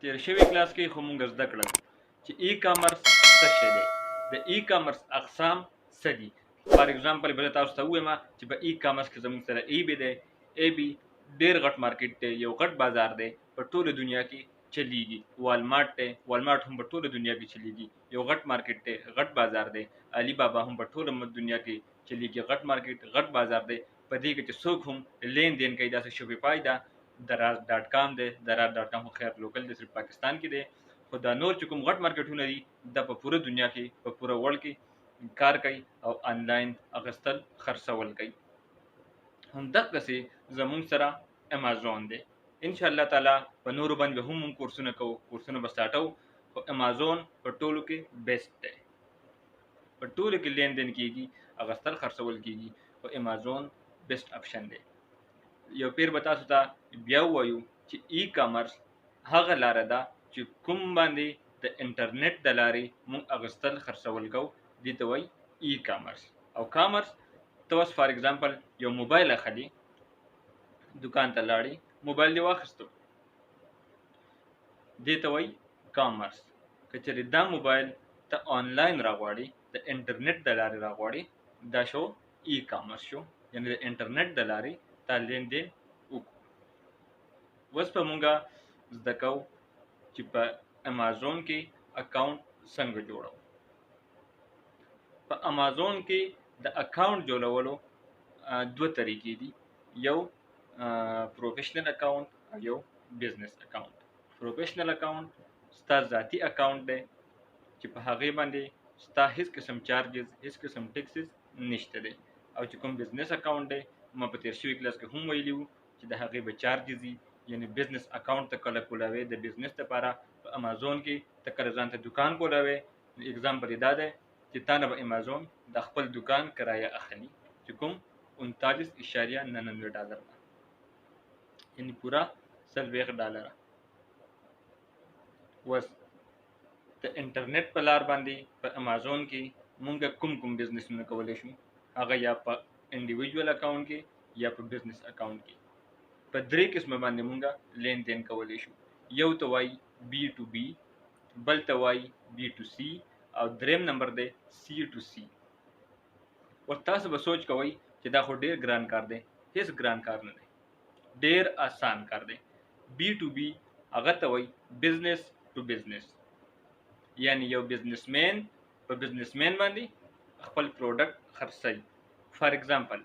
تیر شوي کلاس کې خو مونږ زده کړل چې ای کامرس څه شی دی، د ای کامرس اقسام څه دي. فار ایگزامپل به تاسو ته ووایم چې په ای کامرس کې زموږ سره ای بي دی. ای بي ډېر غټ مارکیټ دی، یو غټ بازار دی، په ټوله دنیا کې چلیږي. والمارټ دی، والمارټ هم په ټوله دنیا کې چلیږي، یو غټ مارکیټ دی، غټ بازار دی. علي بابا هم په ټوله دنیا کې چلیږي، غټ مارکیټ، غټ بازار دی. په دې کې چې څوک هم لین دین کوي داسې شوپیفای ده، دراز ډاټ کام دی. دراز ډاټ کام خو خیر لوکل دی، صرف پاکستان کې دی، خو دا نور چې کوم غټ مارکیټونه دي دا په پوره دنیا کې، په پوره ورلډ کې کار کوي او آنلاین اخیستل خرڅول کوي. همدغسې زمونږ سره امازون دی. ان شاء الله تعالی په نورو باندې هم موږ کورسونه کوو، کورسونه به سټارټو، خو امازون په ټولو کې بیسټ دی، په ټولو کې لین دین کېږي، اخیستل خرڅول کېږي، خو امازون بیسټ اپشن دی. یو پیر به تاسو ته بیا ووایو چې ای کامرس هغه لاره ده چې کوم باندې د انټرنیټ د لارې موږ اخیستل خرڅول کوو، دې ته وایي ای کامرس. او کامرس ته اوس فار ایگزامپل یو موبایل اخلي، دکان ته لاړې، موبایل دې واخیستو، دې ته وایي کامرس. که چېرې دا موبایل ته آنلاین راغواړي، د انټرنیټ د لارې راغواړي، دا شو ای کامرس شو، یعنې د انټرنیټ د لارې تا لین دین وکړو. اوس به مونږه زده کوو چې په امازون کې اکاونټ څنګه جوړو. په امازون کې د اکاونټ جوړولو دوه طریقې دي، یو پروفیشنل اکاونټ او یو بزنس اکاونټ. پروفیشنل اکاونټ ستا ذاتی اکاونټ دی چې په هغې باندې ستا هیڅ قسم چارجز، هیڅ قسم ټیکسز نشته دی. او چې کوم بزنس اکاونټ دی، ما په تیر شوي کلاس کې هم ویلي وو چې د هغې به چارجز وي، یعنې بزنس اکاونټ ته کله کولاوې د بزنس لپاره په امازون کې، ته کله ځان ته دکان کولاوې، اگزامپل یې دا دی چې تا نه به امازون د خپل دکان کرایه اخلي چې کوم 39.99 ډالر ده، یعنې پوره 40 ډالره. اوس د انټرنیټ په لار باندې په امازون کې مونږ کوم بزنسونه کولی شو، هغه یا په انډیویجول اکاونټ کې یا په بزنس اکاونټ کې. په درې قسمه باندې مونږ لین دین کولی شو. یو ته وایي بی ټو بی، بل ته وایي بی ټو سی، او دریم نمبر دی سی ټو سی. اوس تاسو به سوچ کوئ چې دا خو ډېر ګران کار دی. هیڅ ګران کار نه دی، ډېر آسان کار دی. بی ټو بی هغه ته وایي بزنس ټو بزنس، یعنې یو بزنسمین په بزنسمین باندې خپل پروډکټ خرڅوي. فار ایگزامپل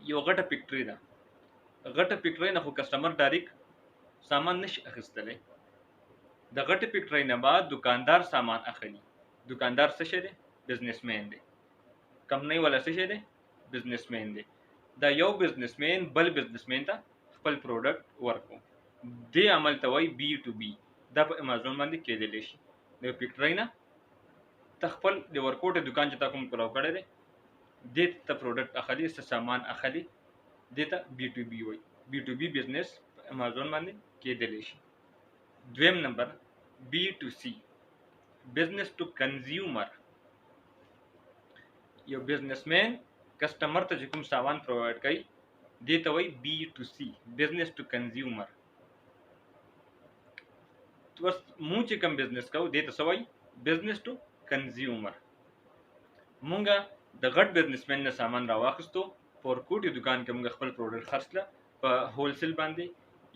یو غټه فیکټري ده، غټه فیکټرۍ نه خو کسټمر ډایرکټ سامان نشي اخیستلی، د غټې فیکټرۍ نه بعد دکاندار سامان اخلي. دکاندار څه شی دی؟ بزنسمین دی. کمپنۍ والا څه شی دی؟ بزنسمین دی. دا یو بزنسمین بل بزنسمین ته خپل پروډکټ ورکو، دې عمل ته وایي بی ټو بی. دا په امازون باندې کېدلی شي. د یو فیکټرۍ نه ته خپل د ورکوټ دکان چې تا کوم کلاو کړی دی، دې ته پروډکټ اخلي، څه سامان اخلي، دې ته بی ټو بی وایي. بی ټو بی بزنس په امازون باندې کېدلی شي. دویم نمبر بی ټو سی، بزنس ټو کنزیومر. یو بزنسمین کسټمر ته چې کوم سامان پرووایډ کوي، دې ته وایي بی ټو سی، بزنس ټو کنزیومر. اوس مونږ چې کوم بزنس کوو دې ته څه وایي؟ بزنس ټو کنزیومر. مونږه د غټ بزنسمین نه سامان راواخیستو، په ورکوټي دکان کې مونږ خپل پروډکټ خرڅ کړه، په هولسیل باندې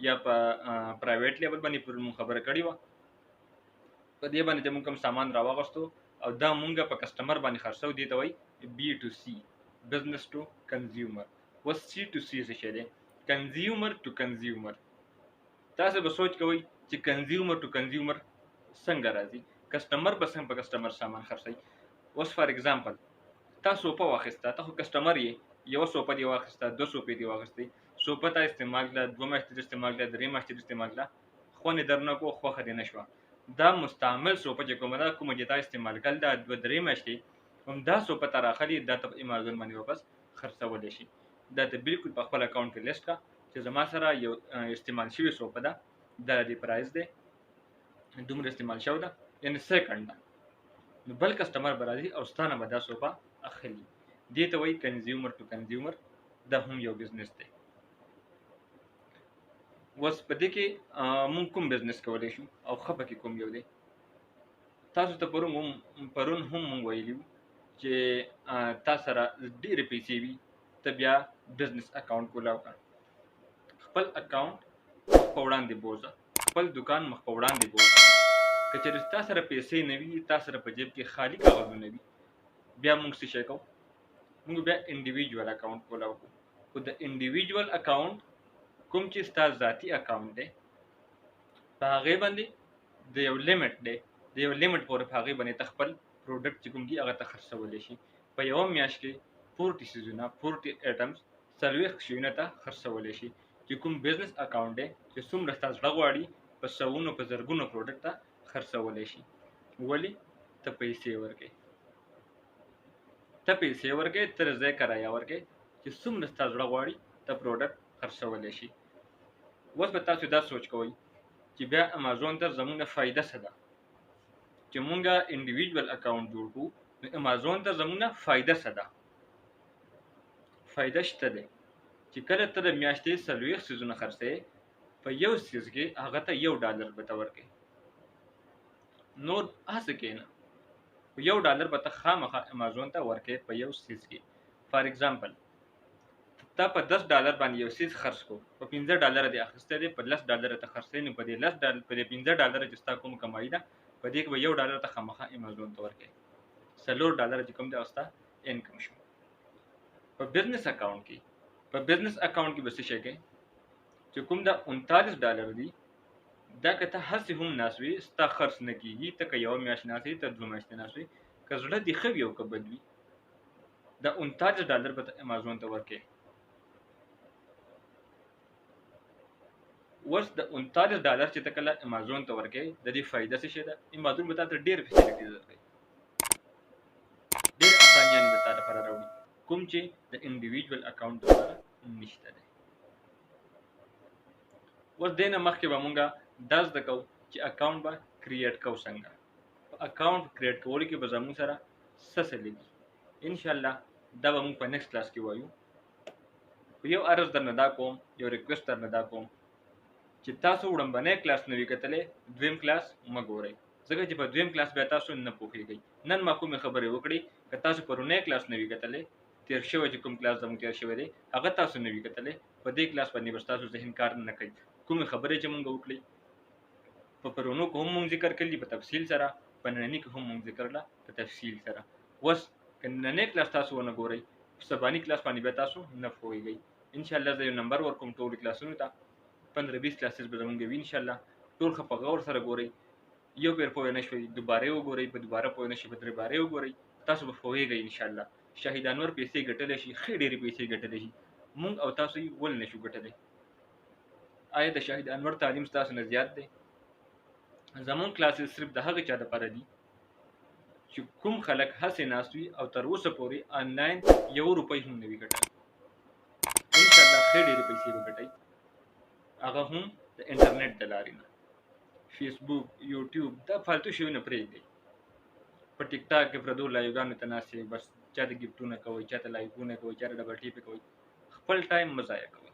یا په پرایویټ لیول باندې پر مونږ خبره کړې وه. په دې باندې چې مونږ کوم سامان راواغستو او دا مونږ په کسټمر باندې خرڅو، دې ته وایي بی ټو سی، بزنس ټو کنزیومر. اوس سی ټو سی څه شی دی؟ کنزیومر ټو کنزیومر. تاسو به سوچ کوئ چې کنزیومر ټو کنزیومر څنګه راځي؟ کسټمر به څنګه په کسټمر سامان خرڅوي؟ اوس فار ایگزامپل تا سوپه واخیسته، ته خو کسټمر یې، یوه سوپه دې واخیسته، 2 سوپې دې واخیستې، سوپه تا استعمال کړه، 2 میاشتې دې استعمال کړه، 3 میاشتې دې استعمال کړه، خوند یې در نه کړو، خوښه دې نه شوه. دا مستعمل سوپه چې کومه ده، کومه چې تا استعمال کړل دا 2-3 میاشتې، همدا سوپه ته راخلي، دا ته په امازون باندې واپس خرڅولی شي. دا ته بالکل په خپل اکاونټ کې لیست کړه چې زما سره یو استعمال شوې سوپه ده، دا دې پرایز دی، دومره استعمال شوې ده، یعنې سیکنډ ده. نو بل کسټمر به راځي او ستا نه به دا سوپه اخلي. دې ته وایي کنزیومر ټو کنزیومر. دا هم یو بزنس دی. اوس په دې کې مونږ کوم بزنس کولی شو او ښه پکې کوم یو دی. تاسو ته پرون هم مونږ ویلي وو چې تا سره ډېرې پیسې وي، ته بیا بزنس اکاونټ کولاو کړه. خپل اکاونټ مخ په وړاندې بوځه، خپل دکان مخ په وړاندې بوځه. که چېرې تا سره پیسې نه وي، تا سره په جیب کې خالي کاغذونه وي، بیا مونږ څه شی کوو؟ مونږ بیا انډیویجوال اکاونټ کولاو کوو. خو د انډیویجوال اکاونټ کوم چې ستا ذاتي اکاونټ دی، په هغې باندې د یو لیمټ دی، د یو لیمټ پورې په هغې باندې ته خپل پروډکټ چې کوم دي هغه ته خرڅولی شي. په یوه میاشت کې 40 سیزونه 40 ایټمز 40 شیونه ته خرڅولی شي. چې کوم بزنس اکاونټ دی چې څومره ستا زړه غواړي په سوونو په زرګونو پروډکټ ته خرڅولی شي. ولې؟ ته پیسې ورکوې، ته پیسې ورکوې، ته د ځای کرایه ورکوې چې څومره ستا زړه غواړي ته پروډکټ خرڅولی شي. اوس به تاسو دا سوچ کوئ چې بیا امازون ته زموږ نه فایده څه ده؟ چې مونږ انډیویجوال اکاونټ جوړ کړو نو امازون ته زموږ نه فایده څه ده؟ فایده شته دی چې کله ته د میاشتې 40 سیزونه خرڅوې، په یو سیز کې هغه ته $1 به ته ورکوې، نور هسې کښېنه، $1 به ته خامخا امازون ته ورکوې په یو سیز کې. فار ایگزامپل تا په $10 باندې یو سیز خرڅ کړو، په $15 دې اخیستی دی، په $10 ته خرڅوې، نو په دې $15 چې ستا کوم کمایي ده په دې کې به $1 ته خامخا امازون ته ورکوې. $4 چې کوم دی هغه ستا انکم شو. په بزنس اکاونټ کې به څه شی کوې چې کوم دا $39 دي، دا که ته هسې هم ناست وي ستا خرڅ نه کېږي، ته که یوه میاشت ناست وي، ته 2 میاشتې ناست وي، که زړه دې ښه وي او که بد وي، دا $39 به ته امازون ته ورکوې. اوس د $39 چې ته کله امازون ته ورکوې، د دې فایده څه شی ده؟ امازون به تا ته ډېر فیسیلیټیز درکوي، ډېر اسانیانې به تا لپاره راوړي، کوم چې د انډیویجوال اکاونټ لپاره نشته دی. اوس دې نه مخکې به مونږ دا زده کوو چې اکاونټ به کریټ کوو څنګه. په اکاونټ کریټ کولو کې به زموږ سره څه لګي، انشاءالله دا به مونږ په نیکسټ کلاس کې وایو. یو عرض درنه دا کوم، یو ریکویسټ درنه دا کوم چې تاسو وړاندې کلاس نه وي کتلی، دویم کلاس مه ګورئ، ځکه چې په دویم کلاس بیا تاسو نه پوهېږئ. نن ما کومې خبرې وکړې، که تاسو پرونی کلاس نه وي کتلی، تیر شوی چې کوم کلاس زموږ تیر شوی دی هغه تاسو نه وي کتلی، په دې کلاس باندې به ستاسو ذهن کار نه کوي. کومې خبرې چې مونږ وکړې په پرونو کې هم مونږ ذکر کړي په تفصیل سره، په ننني کې هم مونږ ذکر کړله په تفصیل سره. اوس که نننی کلاس تاسو ونه ګورئ، سباني کلاس باندې بیا تاسو نه پوهېږئ. انشاءالله زه یو نمبر ورکوم ټولو کلاسونو ته، 15-20 کلاسز به زمونږ وي انشاءالله. ټول ښه په غور سره ګورئ، یو پیر پوه نه شوئ دوباره وګورئ، په دوباره پوه نه شئ په درې باره وګورئ، تاسو به پوهېږئ انشاءالله. شاهد انور پیسې ګټلی شي، ښې ډېرې پیسې ګټلی شي، مونږ او تاسو یې ولې نه شو ګټلی؟ آیا د شاهد انور تعلیم ستاسو نه زیات دی؟ زمونږ کلاسز صرف د هغه چا دپاره دي چې کوم خلک هسې ناست وي او تر اوسه پورې آنلاین $1 هم نه وي ګټلی. انشاءالله ښې ډېرې پیسې به ګټئ، هغه هم د انټرنیټ د لارې نه. فیسبوک، یوټیوب دا فالتو شیونه پرېږدئ. په ټیک ټاک کې پردو لایوګانو ته ناست یې، بس چا ته ګفټونه کوئ، چا ته لایکونه کوئ، چا ته ډبل ټیپې کوئ، خپل ټایم مه ضایع کوئ.